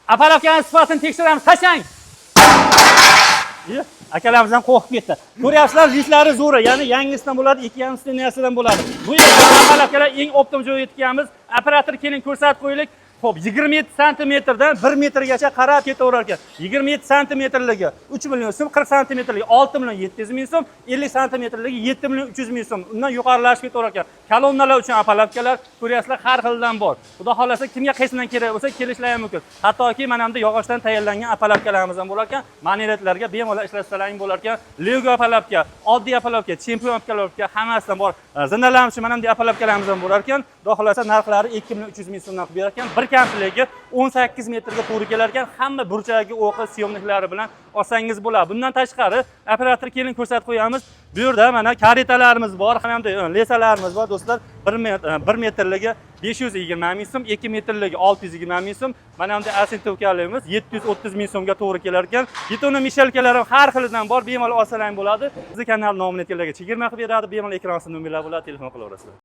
Apaloqani sifatini tekshiramiz. Tashlang. Akalarimizdan qo'rqib ketdi. Ko'ryapsizlar, lislari zo'ri, ya'ni yangisidan bo'ladi, 2.5 narsadan bo'ladi. Bu apaloqalar eng optimum joyga yetganmiz. Operator keling ko'rsatib qo'yaylik. Xo'p, 27 santimetrdan 1 metrgacha qarab ketaverar ekan. 27 santimetrligi 3 million so'm, 40 santimetrligi 6 million 700 ming so'm, 50 santimetrligi 7 million 300 ming so'm. Undan yuqorilashib ketaverar ekan. Kolonnalar uchun apalapkalar ko'ryapsizlar, har xildan bor. Xudo xolasa kimga qaysidan kerak bo'lsa kelishlari ham mumkin. Hattoki mana bunda yog'ochdan tayyorlangan apalapkalarimiz ham bo'lar ekan. Maniretlarga bemalol ishlatsalaring bo'lar ekan. Lego apalapka, oddiy apalapka, chempion apalapka hammasidan bor. Zindalanuvchi mana bunday apalapkalarimiz ham bo'lar ekan. Xudo xolasa narxlari 2 million 300 ming so'mdan qilib berar ekan. Bir kamchiligi 18 metrga to'g'ri kelar ekan. Hamma burchagi o'qi syomniklari bilan olsangiz bo'ladi. Bundan tashqari operator keling ko'rsatib qo'yamiz. Bu yerda mana karetalarimiz bor, hamda lesalarimiz bor do'stlar. 1 metrligi 520 ming so'm, 2 metrligi 620 ming so'm. Mana bunday asintovkalarimiz 730 ming so'mga to'g'ri kelar ekan. Betonni mishalkalar ham har xilidan bor, bemalol olsalang bo'ladi. Bizni kanal nomini etganlarga chegirma qilib beradi, bemalol ekran ostida nomerlar bo'ladi, telefon qilaverasizlar.